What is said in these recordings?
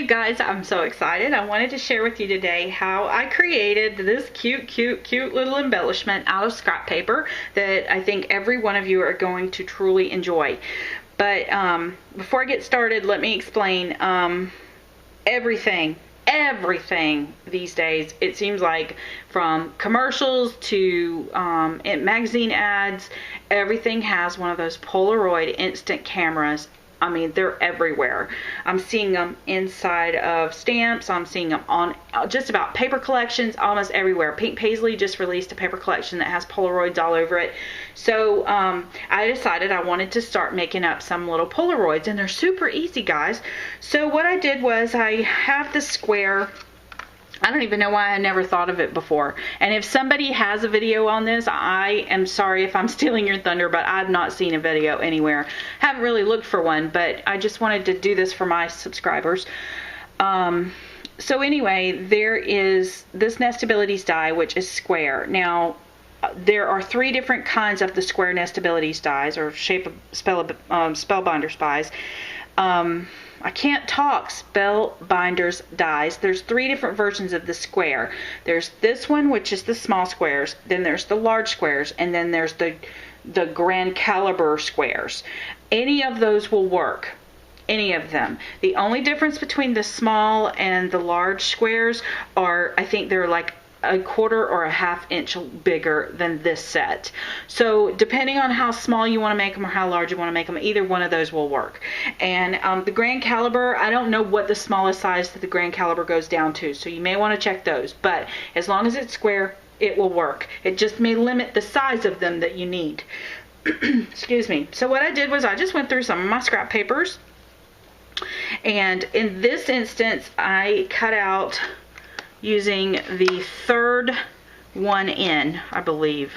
guys, I'm so excited. I wanted to share with you today how I created this cute little embellishment out of scrap paper that I think every one of you are going to truly enjoy. But before I get started, let me explain everything these days. It seems like from commercials to magazine ads, everything has one of those Polaroid instant cameras. I mean, they're everywhere. I'm seeing them inside of stamps. I'm seeing them on just about paper collections, almost everywhere. Pink Paisley just released a paper collection that has Polaroids all over it. So I decided I wanted to start making up some little Polaroids, and they're super easy, guys. So what I did was I have this square. I don't even know why I never thought of it before. And if somebody has a video on this, I am sorry if I'm stealing your thunder, but I've not seen a video anywhere. Haven't really looked for one, but I just wanted to do this for my subscribers. So anyway, there is this nestabilities die, which is square. Now, there are 3 different kinds of the square nestabilities dies, or shape of spellbinders dies. I can't talk, spellbinders dies. There's 3 different versions of the square. There's this one, which is the small squares, then there's the large squares, and then there's the grand caliber squares. Any of those will work. Any of them. The only difference between the small and the large squares are, I think they're like a 1/4 or a 1/2 inch bigger than this set. So depending on how small you want to make them or how large you want to make them, either one of those will work. And the grand caliber, I don't know what the smallest size that the grand caliber goes down to, so you may want to check those, but as long as it's square, it will work. It just may limit the size of them that you need. Excuse me. So what I did was I just went through some of my scrap papers, and in this instance I cut out using the 3rd one in, I believe.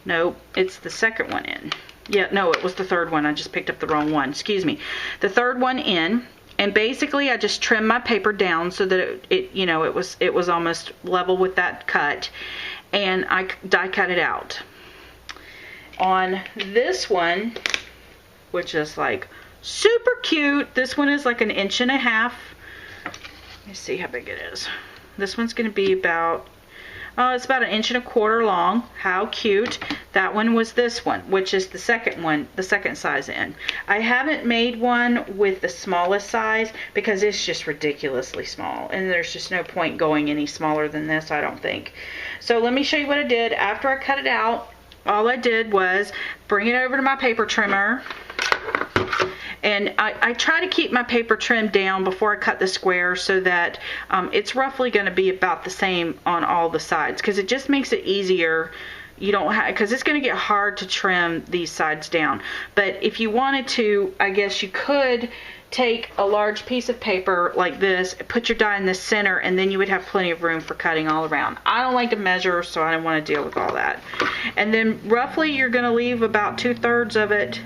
No, it's the 2nd one in. Yeah, no, it was the 3rd one. I just picked up the wrong one. Excuse me. The 3rd one in, and basically I just trimmed my paper down so that it was almost level with that cut, and I die cut it out. On this one, which is like super cute, this one is like 1.5 inches. Let me see how big it is. This one's going to be about, it's about 1.25 inches long. How cute. That one was this one, which is the 2nd one, the 2nd size in. I haven't made one with the smallest size because it's just ridiculously small, and there's just no point going any smaller than this, I don't think. So let me show you what I did. After I cut it out, all I did was bring it over to my paper trimmer. And I try to keep my paper trimmed down before I cut the square so that it's roughly going to be about the same on all the sides, because it just makes it easier. You don't have, because it's going to get hard to trim these sides down. But if you wanted to, I guess you could take a large piece of paper like this, put your die in the center, and then you would have plenty of room for cutting all around. I don't like to measure, so I don't want to deal with all that. And then roughly you're going to leave about 2/3 of it,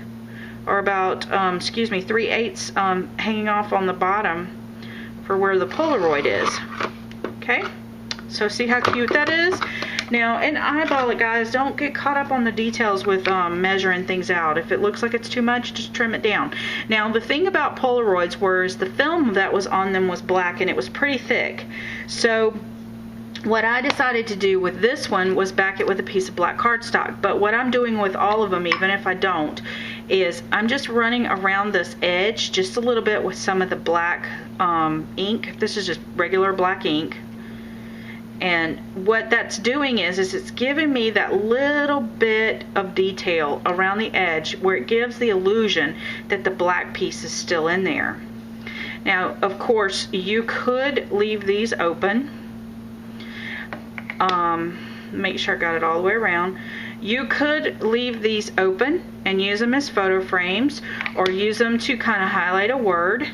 or about, 3/8 hanging off on the bottom for where the Polaroid is. Okay, so see how cute that is? Now, and eyeball it, guys. Don't get caught up on the details with measuring things out. If it looks like it's too much, just trim it down. Now, the thing about Polaroids was the film that was on them was black, and it was pretty thick. So what I decided to do with this one was back it with a piece of black cardstock. But what I'm doing with all of them, even if I don't, is I'm just running around this edge just a little bit with some of the black ink. This is just regular black ink. And what that's doing is it's giving me that little bit of detail around the edge where it gives the illusion that the black piece is still in there. Now, of course, you could leave these open. Make sure I got it all the way around. You could leave these open and use them as photo frames, or use them to kind of highlight a word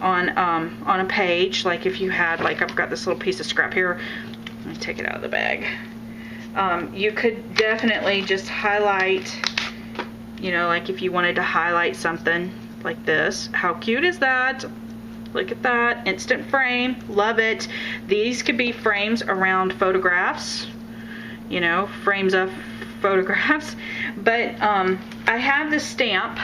on a page. Like if you had, like I've got this little piece of scrap here. Let me take it out of the bag. You could definitely just highlight, like if you wanted to highlight something like this. How cute is that? Look at that, instant frame, love it. These could be frames around photographs, frames of photographs. But I have this stamp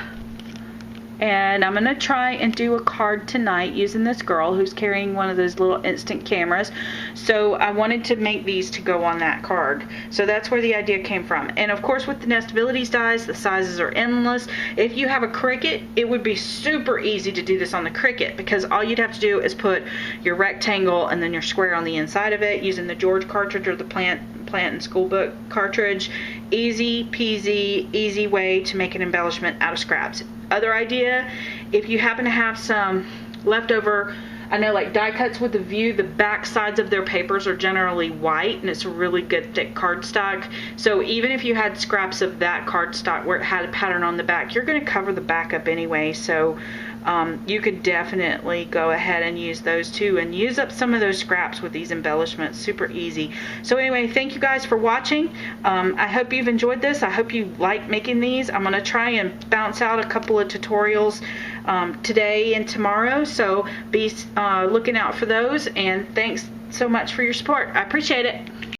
and I'm going to try and do a card tonight using this girl who's carrying one of those little instant cameras. So I wanted to make these to go on that card. So that's where the idea came from. And of course with the nestabilities dies, the sizes are endless. If you have a Cricut, it would be super easy to do this on the Cricut, because all you'd have to do is put your rectangle and then your square on the inside of it using the George cartridge or the plant and school book cartridge. Easy peasy, easy way to make an embellishment out of scraps. Other idea, if you happen to have some leftover, I know like die cuts with the view, the back sides of their papers are generally white and it's a really good thick cardstock. So even if you had scraps of that cardstock where it had a pattern on the back, you're going to cover the back up anyway. So you could definitely go ahead and use those too, and use up some of those scraps with these embellishments. Super easy. So anyway, thank you guys for watching. I hope you've enjoyed this. I hope you like making these. I'm going to try and bounce out a couple of tutorials today and tomorrow, so be looking out for those, and thanks so much for your support. I appreciate it.